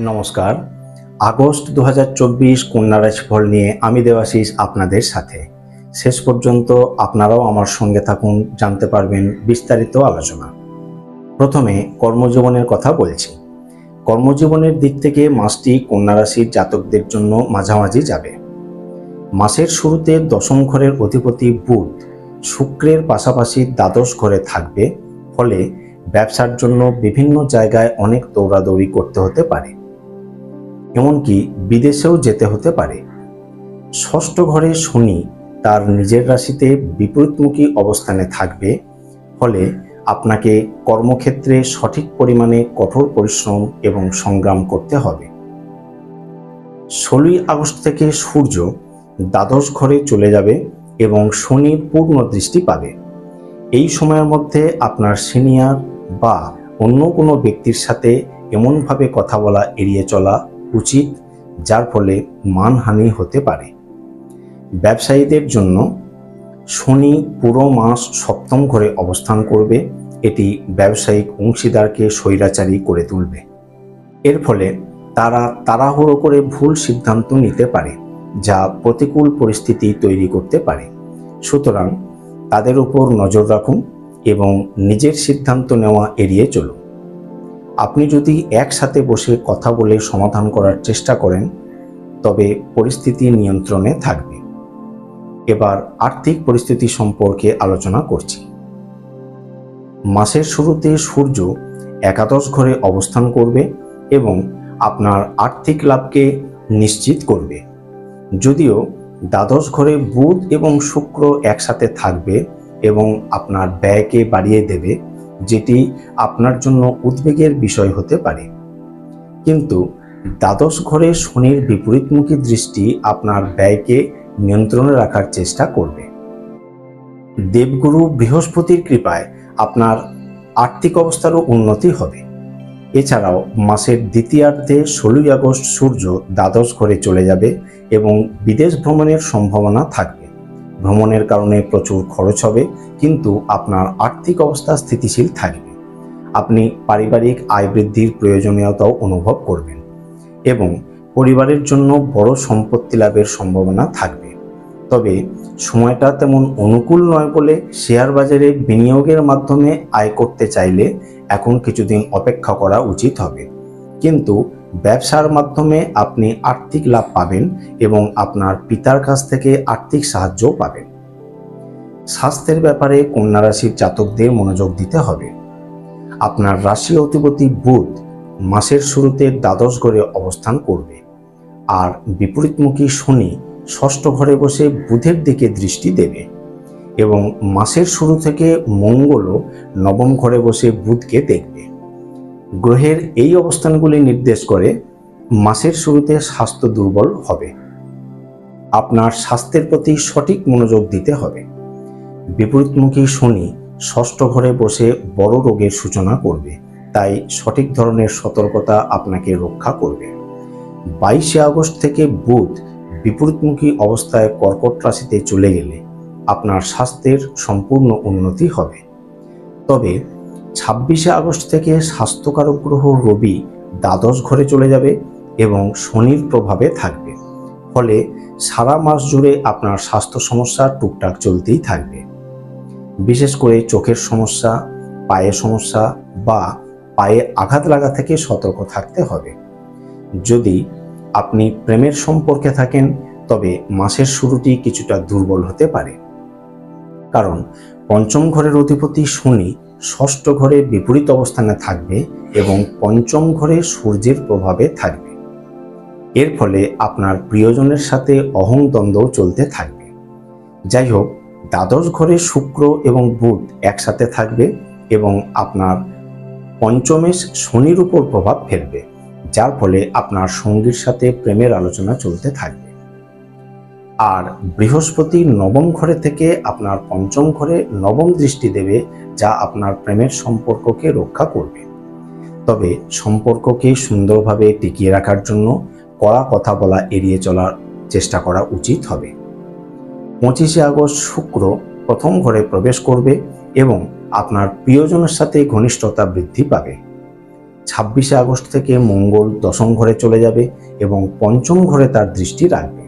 নমস্কার। আগস্ট 2024 কন্যা রাশিফল নিয়ে আমি দেবাশিস আপনাদের সাথে। শেষ পর্যন্ত আপনারাও আমার সঙ্গে থাকুন, জানতে পারবেন বিস্তারিত আলোচনা। প্রথমে কর্মজীবনের কথা বলছি। কর্মজীবনের দিক থেকে মাসটি কন্যা রাশির জাতকদের জন্য মাঝামাঝি যাবে। মাসের শুরুতে দশম ঘরের অধিপতি বুধ শুক্রের পাশাপাশি দ্বাদশ ঘরে থাকবে, ফলে ব্যবসার জন্য বিভিন্ন জায়গায় অনেক দৌড়াদৌড়ি করতে হতে পারে, এমনকি বিদেশেও যেতে হতে পারে। ষষ্ঠ ঘরে শনি তার নিজের রাশিতে বিপরীতমুখী অবস্থানে থাকবে, ফলে আপনাকে কর্মক্ষেত্রে সঠিক পরিমাণে কঠোর পরিশ্রম এবং সংগ্রাম করতে হবে। 16 আগস্ট থেকে সূর্য দ্বাদশ ঘরে চলে যাবে এবং শনির পূর্ণ দৃষ্টি পাবে। এই সময়ের মধ্যে আপনার সিনিয়র বা অন্য কোনো ব্যক্তির সাথে এমনভাবে কথা বলা এড়িয়ে চলা উচিত, যার ফলে মানহানি হতে পারে। ব্যবসায়ীদের জন্য শনি পুরো মাস সপ্তম ঘরে অবস্থান করবে। এটি ব্যবসায়িক অংশীদারকে স্বৈরাচারী করে তুলবে। এর ফলে তারা তাড়াহুড়ো করে ভুল সিদ্ধান্ত নিতে পারে, যা প্রতিকূল পরিস্থিতি তৈরি করতে পারে। সুতরাং তাদের উপর নজর রাখুন এবং নিজের সিদ্ধান্ত নেওয়া এড়িয়ে চলুন। আপনি যদি একসাথে বসে কথা বলে সমাধান করার চেষ্টা করেন, তবে পরিস্থিতি নিয়ন্ত্রণে থাকবে। এবার আর্থিক পরিস্থিতি সম্পর্কে আলোচনা করছি। মাসের শুরুতে সূর্য একাদশ ঘরে অবস্থান করবে এবং আপনার আর্থিক লাভকে নিশ্চিত করবে। যদিও দ্বাদশ ঘরে বুধ এবং শুক্র একসাথে থাকবে এবং আপনার ব্যয়কে বাড়িয়ে দেবে, যেটি আপনার জন্য উদ্বেগের বিষয় হতে পারে। কিন্তু দ্বাদশ ঘরে শনির বিপরীতমুখী দৃষ্টি আপনার ব্যয়কে নিয়ন্ত্রণে রাখার চেষ্টা করবে। দেবগুরু বৃহস্পতির কৃপায় আপনার আর্থিক অবস্থারও উন্নতি হবে। এছাড়াও মাসের দ্বিতীয়ার্ধে 16 আগস্ট সূর্য দ্বাদশ ঘরে চলে যাবে এবং বিদেশ ভ্রমণের সম্ভাবনা থাকবে। ভ্রমণের কারণে প্রচুর খরচ হবে, কিন্তু আপনার আর্থিক অবস্থা স্থিতিশীল থাকবে। আপনি পারিবারিক আয় বৃদ্ধির প্রয়োজনীয়তাও অনুভব করবেন এবং পরিবারের জন্য বড় সম্পত্তি লাভের সম্ভাবনা থাকবে। তবে সময়টা তেমন অনুকূল নয় বলে শেয়ার বাজারে বিনিয়োগের মাধ্যমে আয় করতে চাইলে এখন কিছুদিন অপেক্ষা করা উচিত হবে। কিন্তু ব্যবসার মাধ্যমে আপনি আর্থিক লাভ পাবেন এবং আপনার পিতার কাছ থেকে আর্থিক সাহায্যও পাবেন। স্বাস্থ্যের ব্যাপারে কন্যা রাশির জাতকদের মনোযোগ দিতে হবে। আপনার রাশি অধিপতি বুধ মাসের শুরুতে দ্বাদশ ঘরে অবস্থান করবে, আর বিপরীতমুখী শনি ষষ্ঠ ঘরে বসে বুধের দিকে দৃষ্টি দেবে এবং মাসের শুরু থেকে মঙ্গলও নবম ঘরে বসে বুধকে দেখবে। গ্রহের এই অবস্থানগুলি নির্দেশ করে মাসের শুরুতে স্বাস্থ্য দুর্বল হবে। আপনার স্বাস্থ্যের প্রতি সঠিক মনোযোগ দিতে হবে। বিপরীতমুখী শনি ষষ্ঠ ঘরে বসে বড় রোগের সূচনা করবে, তাই সঠিক ধরনের সতর্কতা আপনাকে রক্ষা করবে। 22 আগস্ট থেকে বুধ বিপরীতমুখী অবস্থায় কর্কট রাশিতে চলে গেলে আপনার স্বাস্থ্যের সম্পূর্ণ উন্নতি হবে। তবে 26 আগস্ট থেকে স্বাস্থ্যকারক গ্রহ রবি দ্বাদশ ঘরে চলে যাবে এবং শনির প্রভাবে থাকবে, ফলে সারা মাস জুড়ে আপনার স্বাস্থ্য সমস্যা টুকটাক চলতেই থাকবে। বিশেষ করে চোখের সমস্যা, পায়ের সমস্যা বা পায়ে আঘাত লাগা থেকে সতর্ক থাকতে হবে। যদি আপনি প্রেমের সম্পর্কে থাকেন, তবে মাসের শুরুটি কিছুটা দুর্বল হতে পারে, কারণ পঞ্চম ঘরের অধিপতি শনি ষষ্ঠ ঘরে বিপরীত অবস্থানে থাকবে এবং পঞ্চম ঘরে সূর্যের প্রভাবে থাকবে। এর ফলে আপনার প্রিয়জনের সাথে অহংদ্বন্দ্ব চলতে থাকবে। যাই হোক, দ্বাদশ ঘরে শুক্র এবং বুধ একসাথে থাকবে এবং আপনার পঞ্চমে শনির উপর প্রভাব ফেলবে, যার ফলে আপনার সঙ্গীর সাথে প্রেমের আলোচনা চলতে থাকবে। আর বৃহস্পতি নবম ঘরে থেকে আপনার পঞ্চম ঘরে নবম দৃষ্টি দেবে, যা আপনার প্রেমের সম্পর্ককে রক্ষা করবে। তবে সম্পর্ককে সুন্দরভাবে টিকিয়ে রাখার জন্য কড়া কথা বলা এড়িয়ে চলার চেষ্টা করা উচিত হবে। 25 আগস্ট শুক্র প্রথম ঘরে প্রবেশ করবে এবং আপনার প্রিয়জনের সাথে ঘনিষ্ঠতা বৃদ্ধি পাবে। 26 আগস্ট থেকে মঙ্গল দশম ঘরে চলে যাবে এবং পঞ্চম ঘরে তার দৃষ্টি রাখবে।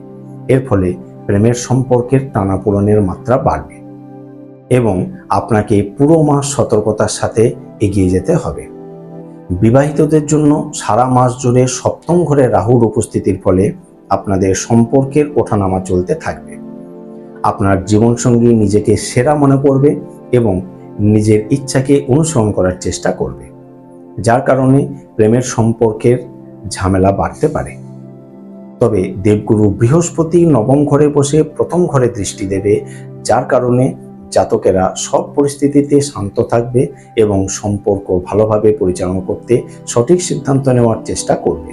এর ফলে প্রেমের সম্পর্কের টানাপোড়েনের মাত্রা বাড়বে এবং আপনাকে পুরো মাস সতর্কতার সাথে এগিয়ে যেতে হবে। বিবাহিতদের জন্য সারা মাস জুড়ে সপ্তম ঘরে রাহুর উপস্থিতির ফলে আপনাদের সম্পর্কের ওঠানামা চলতে থাকবে। আপনার জীবনসঙ্গী নিজেকে সেরা মনে করবে এবং নিজের ইচ্ছাকে অনুসরণ করার চেষ্টা করবে, যার কারণে প্রেমের সম্পর্কের ঝামেলা বাড়তে পারে। তবে দেবগুরু বৃহস্পতি নবম ঘরে বসে প্রথম ঘরে দৃষ্টি দেবে, যার কারণে জাতকেরা সব পরিস্থিতিতে শান্ত থাকবে এবং সম্পর্ক ভালোভাবে পরিচালনা করতে সঠিক সিদ্ধান্ত নেওয়ার চেষ্টা করবে।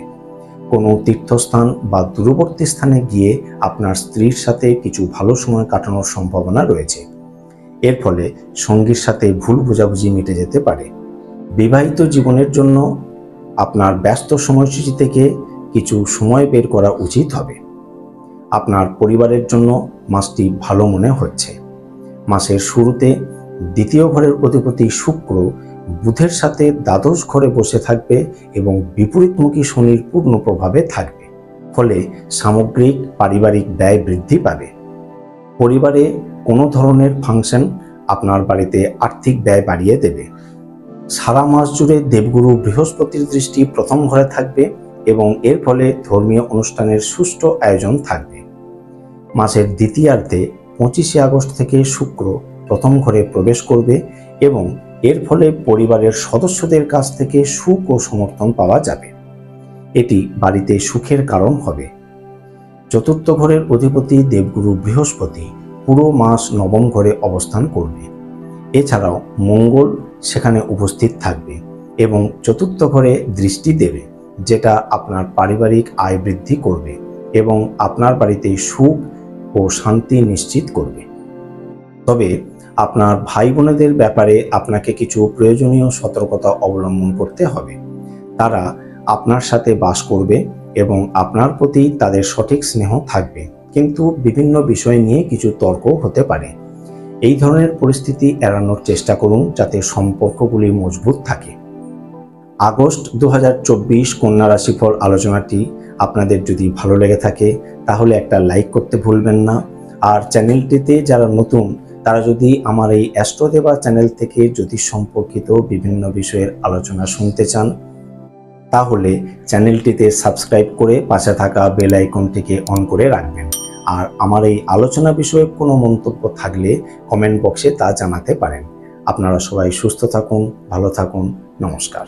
কোনো তীর্থস্থান বা দূরবর্তী স্থানে গিয়ে আপনার স্ত্রীর সাথে কিছু ভালো সময় কাটানোর সম্ভাবনা রয়েছে। এর ফলে সঙ্গীর সাথে ভুল বোঝাবুঝি মিটে যেতে পারে। বিবাহিত জীবনের জন্য আপনার ব্যস্ত সময়সূচি থেকে কিছু সময় বের করা উচিত হবে। আপনার পরিবারের জন্য মাসটি ভালো মনে হচ্ছে। মাসের শুরুতে দ্বিতীয় ঘরের অধিপতি শুক্র বুধের সাথে দ্বাদশ ঘরে বসে থাকবে এবং বিপরীতমুখী শনির পূর্ণ প্রভাবে থাকবে। ফলে সামগ্রিক পারিবারিক ব্যয় বৃদ্ধি পাবে। পরিবারে কোনো ধরনের ফাংশন আপনার বাড়িতে আর্থিক ব্যয় বাড়িয়ে দেবে। সারা মাস জুড়ে দেবগুরু বৃহস্পতির দৃষ্টি প্রথম ঘরে থাকবে এবং এর ফলে ধর্মীয় অনুষ্ঠানের সুষ্ঠু আয়োজন থাকবে। মাসের দ্বিতীয়ার্ধে 25 আগস্ট থেকে শুক্র প্রথম ঘরে প্রবেশ করবে এবং এর ফলে পরিবারের সদস্যদের কাছ থেকে সুখ ও সমর্থন পাওয়া যাবে। এটি বাড়িতে সুখের কারণ হবে। চতুর্থ ঘরের অধিপতি দেবগুরু বৃহস্পতি পুরো মাস নবম ঘরে অবস্থান করবে। এছাড়াও মঙ্গল সেখানে উপস্থিত থাকবে এবং চতুর্থ ঘরে দৃষ্টি দেবে, যেটা আপনার পারিবারিক আয় বৃদ্ধি করবে এবং আপনার বাড়িতে সুখ ও শান্তি নিশ্চিত করবে। তবে আপনার ভাই বোনেদের ব্যাপারে আপনাকে কিছু প্রয়োজনীয় সতর্কতা অবলম্বন করতে হবে। তারা আপনার সাথে বাস করবে এবং আপনার প্রতি তাদের সঠিক স্নেহ থাকবে, কিন্তু বিভিন্ন বিষয় নিয়ে কিছু তর্ক হতে পারে। এই ধরনের পরিস্থিতি এড়ানোর চেষ্টা করুন যাতে সম্পর্কগুলি মজবুত থাকে। আগস্ট 2024 কন্যা রাশিফল আলোচনাটি আপনাদের যদি ভালো লেগে থাকে তাহলে একটা লাইক করতে ভুলবেন না। আর চ্যানেলটিতে যারা নতুন তারা যদি আমার এই অ্যাস্ট্রোদেবা চ্যানেল থেকে জ্যোতিষ সম্পর্কিত বিভিন্ন বিষয়ের আলোচনা শুনতে চান তাহলে চ্যানেলটিতে সাবস্ক্রাইব করে পাশে থাকা বেল আইকনটিকে অন করে রাখবেন। আর আমার এই আলোচনা বিষয়ে কোনো মন্তব্য থাকলে কমেন্ট বক্সে তা জানাতে পারেন। আপনারা সবাই সুস্থ থাকুন, ভালো থাকুন। নমস্কার।